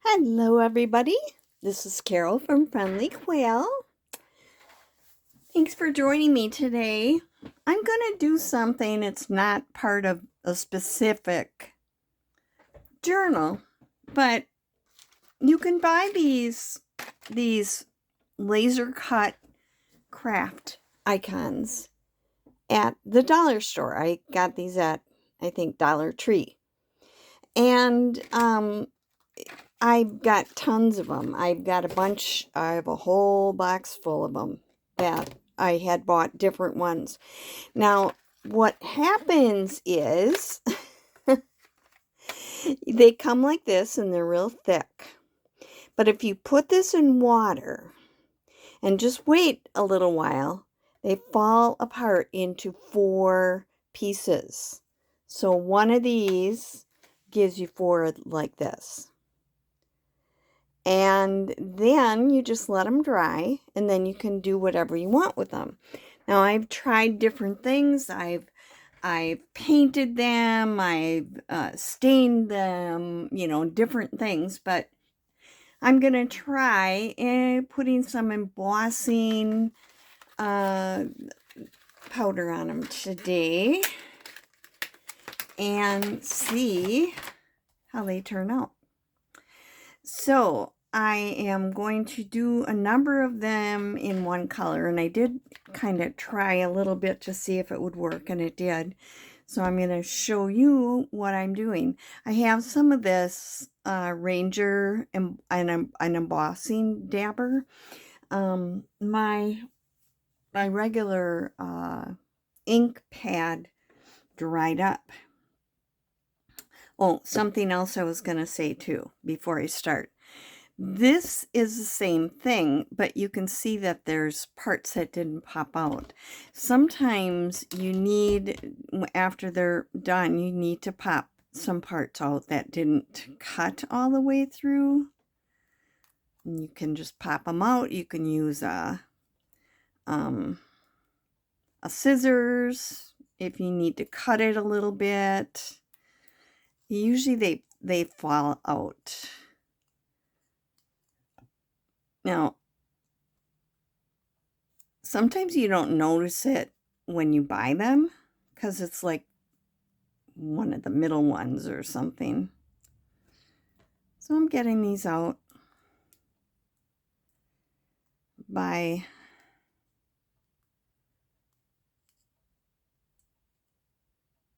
Hello everybody, this is Carol from Friendly Quail. Thanks for joining me today. I'm going to do something that's not part of a specific journal, but you can buy these laser cut craft icons at the dollar store. I got these at, I think, Dollar Tree. And I've got tons of them. I've got a bunch. I have a whole box full of them that I had bought different ones. Now, what happens is they come like this and they're real thick. But if you put this in water and just wait a little while, they fall apart into 4 pieces. So one of these gives you 4 like this. And then you just let them dry, and then you can do whatever you want with them. Now, I've tried different things. I've painted them, I've stained them, different things, but I'm going to try putting some embossing powder on them today and see how they turn out. So I am going to do a number of them in one color, and I did kind of try a little bit to see if it would work, and it did. So I'm going to show you what I'm doing. I have some of this Ranger and an embossing dabber. My regular ink pad dried up. Oh, something else I was going to say too before I start. This is the same thing, but you can see that there's parts that didn't pop out. Sometimes you need, after they're done, you need to pop some parts out that didn't cut all the way through. And you can just pop them out. You can use a scissors if you need to cut it a little bit. Usually they fall out. Now, sometimes you don't notice it when you buy them because it's like one of the middle ones or something. So I'm getting these out by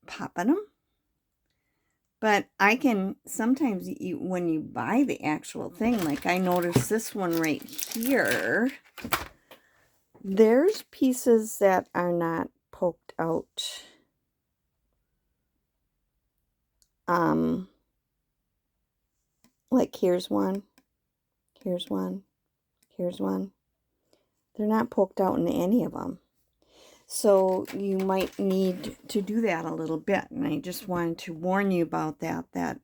popping them. But I can sometimes, when you buy the actual thing, like I noticed this one right here, there's pieces that are not poked out. Like here's one, here's one, here's one. They're not poked out in any of them. So you might need to do that a little bit. And I just wanted to warn you about that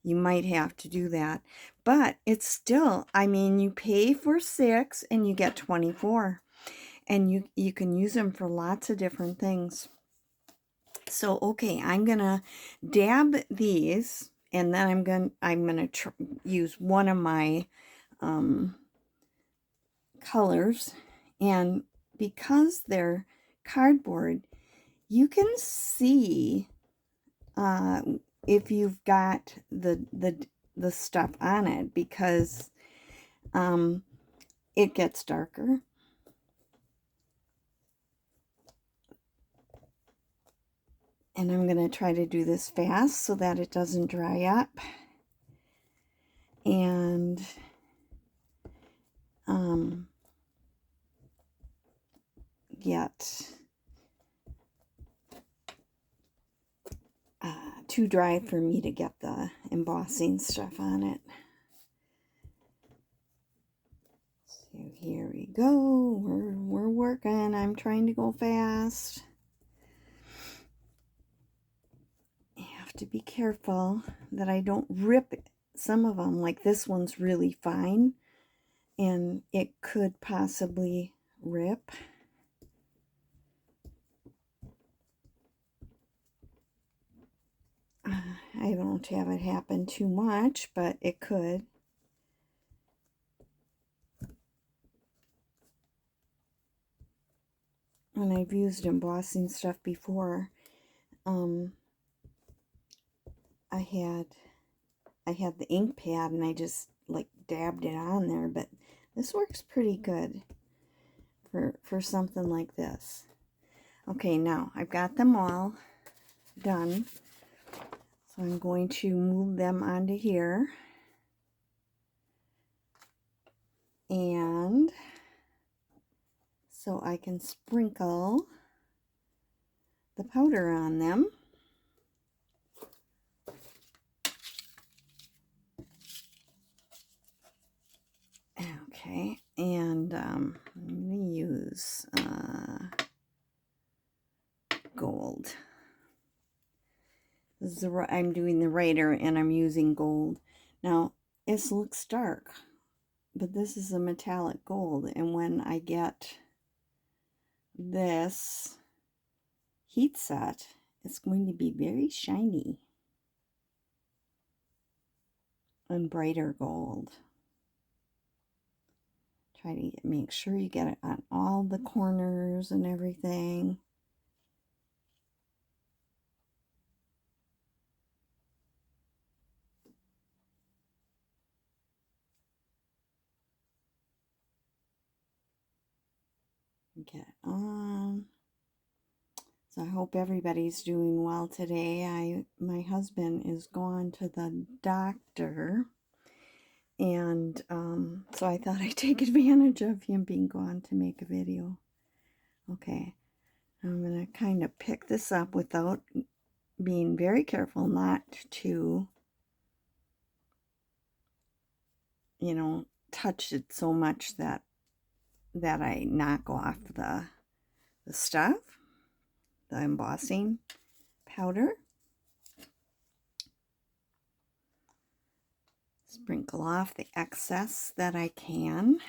you might have to do that. But it's still, I mean, you pay for 6 and you get 24. And you can use them for lots of different things. So, okay, I'm going to dab these. And then I'm gonna use one of my colors. And because they're cardboard, you can see if you've got the stuff on it, because it gets darker. And I'm going to try to do this fast so that it doesn't dry up. And get too dry for me to get the embossing stuff on it. So here we go. We're working. I'm trying to go fast. I have to be careful that I don't rip some of them. Like this one's really fine, and it could possibly rip. I don't have it happen too much, but it could. when I've used embossing stuff before, I had the ink pad and I just like dabbed it on there, but this works pretty good for something like this. Okay, now I've got them all done, so I'm going to move them onto here, and so I can sprinkle the powder on them. Okay, and I'm going to use gold. This is I'm doing the writer and I'm using gold. Now, this looks dark, but this is a metallic gold, and when I get this heat set, it's going to be very shiny and brighter gold. Try to make sure you get it on all the corners and everything. Get it on. So I hope everybody's doing well today. My husband is gone to the doctor, and so I thought I'd take advantage of him being gone to make a video. Okay, I'm going to kind of pick this up without being very careful not to, you know, touch it so much that I knock off the stuff, the embossing powder. Sprinkle off the excess that I can.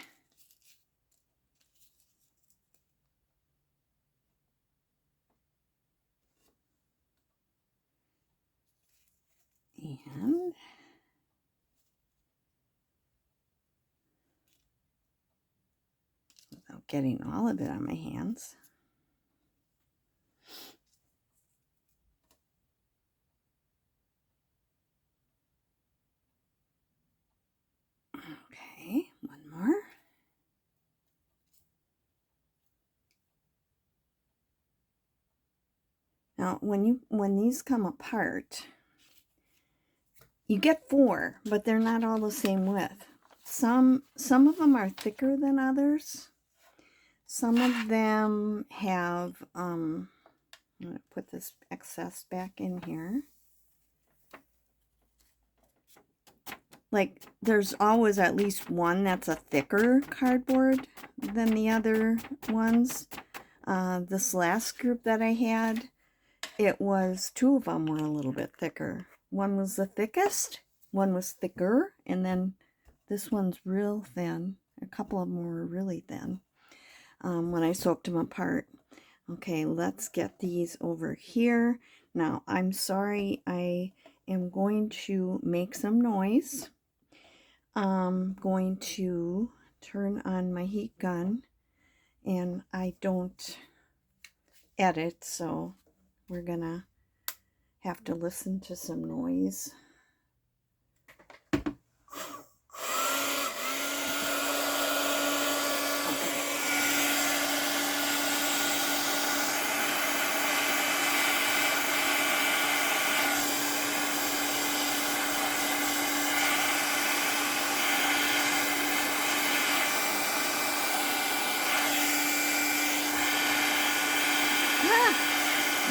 And without getting all of it on my hands. Okay, one more. Now, when these come apart, you get 4, but they're not all the same width. Some of them are thicker than others. Some of them have, I'm going to put this excess back in here. Like, there's always at least one that's a thicker cardboard than the other ones. This last group that I had, it was 2 of them were a little bit thicker. One was the thickest, one was thicker, and then this one's real thin. A couple of them were really thin when I soaked them apart. Okay, let's get these over here. Now, I'm sorry, I am going to make some noise. I'm going to turn on my heat gun, and I don't edit, so we're gonna have to listen to some noise.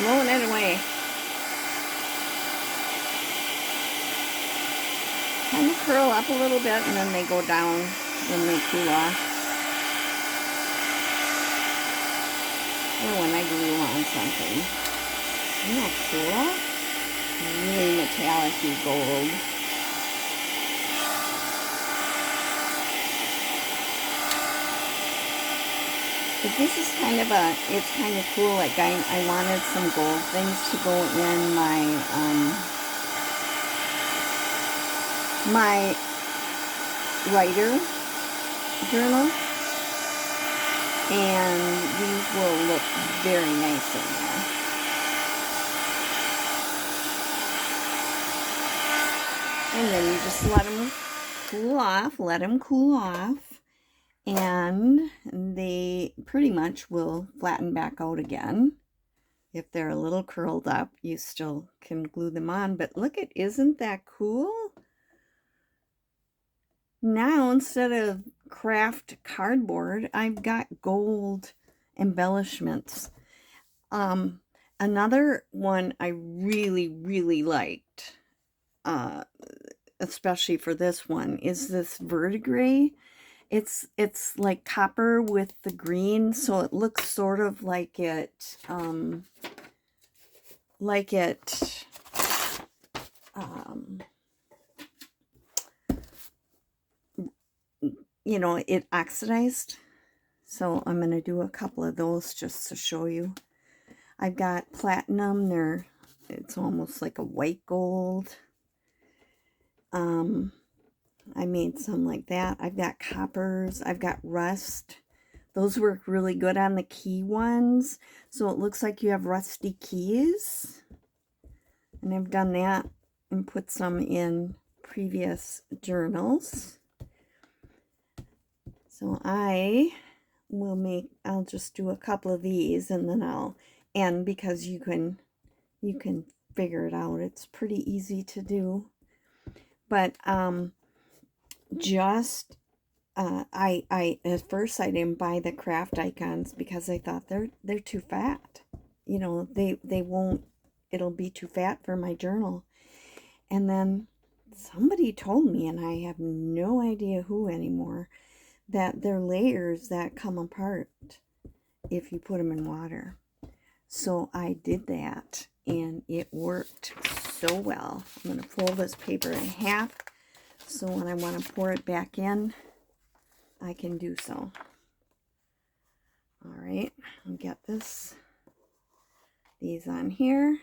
Blowing it away. Kind of curl up a little bit, and then they go down when they cool off. Or when I glue on something. Isn't that cool? Really metallic-y gold. But this is kind of it's kind of cool. Like I wanted some gold things to go in my writer journal. And these will look very nice in there. And then you just let them cool off, and they pretty much will flatten back out again. If they're a little curled up, you still can glue them on, but look at, isn't that cool? Now, instead of craft cardboard, I've got gold embellishments. Another one I really liked, especially for this one, is this verdigris. It's like copper with the green, so it looks sort of like it, you know, it oxidized. So I'm going to do a couple of those just to show you. I've got platinum. It's almost like a white gold. I made some like that. I've got coppers. I've got rust. Those work really good on the key ones. So it looks like you have rusty keys. And I've done that and put some in previous journals. So I'll just do a couple of these, and then I'll end, because you can figure it out. It's pretty easy to do. But I at first I didn't buy the Kraft Icons because I thought they're too fat. You know, it'll be too fat for my journal. And then somebody told me, and I have no idea who anymore, that they're layers that come apart if you put them in water. So I did that, and it worked so well. I'm going to fold this paper in half, so when I want to pour it back in, I can do so. All right, I'll get these on here.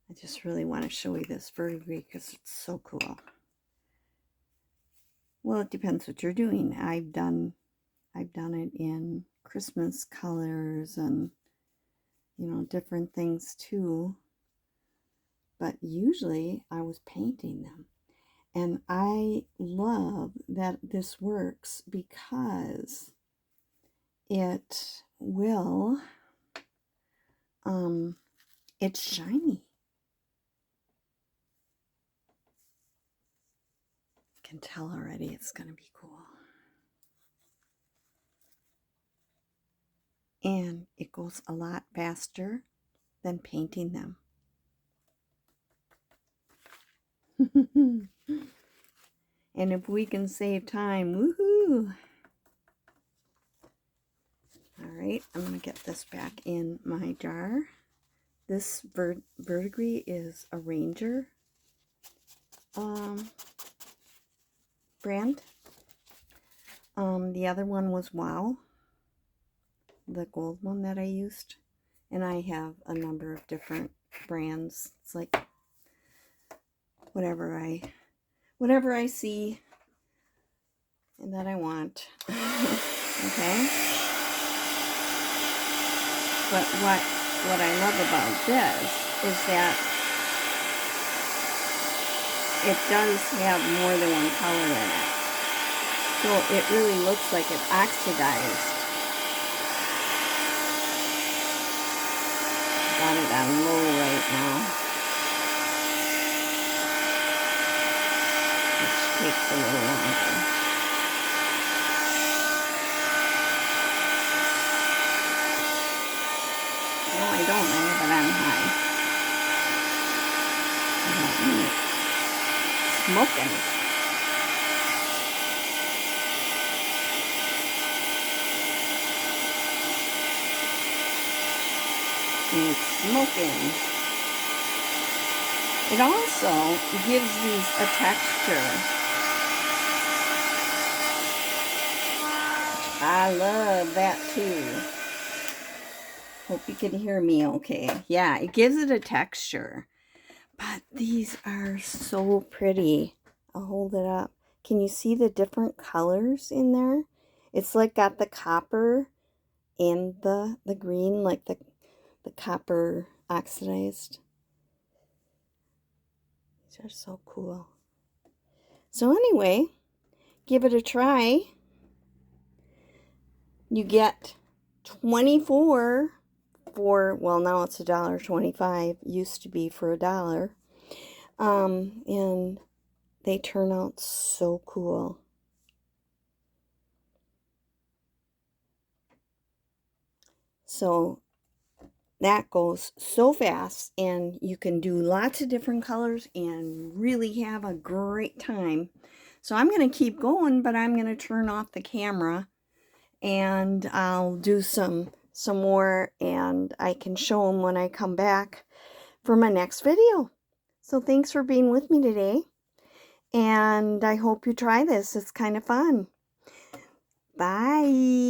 I just really want to show you this verdigris because it's so cool. Well, it depends what you're doing. I've done it in Christmas colors and, you know, different things too. But usually I was painting them. And I love that this works because it will, it's shiny. I can tell already it's going to be cool. And it goes a lot faster than painting them. And if we can save time, woohoo! All right, I'm going to get this back in my jar. This verdigris is a Ranger brand. The other one was Wow, the gold one that I used. And I have a number of different brands. It's like whatever I see and that I want. Okay. But what I love about this is that it does have more than one color in it. So it really looks like it's oxidized. Got it on low right now, which takes a little longer. No, I don't. I have it on high. Smoking. It's smoking. It also gives these a texture. I love that too. Hope you can hear me okay. Yeah, it gives it a texture. But these are so pretty. I'll hold it up. Can you see the different colors in there? It's like got the copper and the green, like the copper oxidized. These are so cool. So anyway, give it a try. You get 24 for, well, now it's $1.25. Used to be for $1. And they turn out so cool. So that goes so fast, and you can do lots of different colors and really have a great time. So I'm going to keep going, but I'm going to turn off the camera and I'll do some more, and I can show them when I come back for my next video. So thanks for being with me today, and I hope you try this. It's kind of fun. Bye.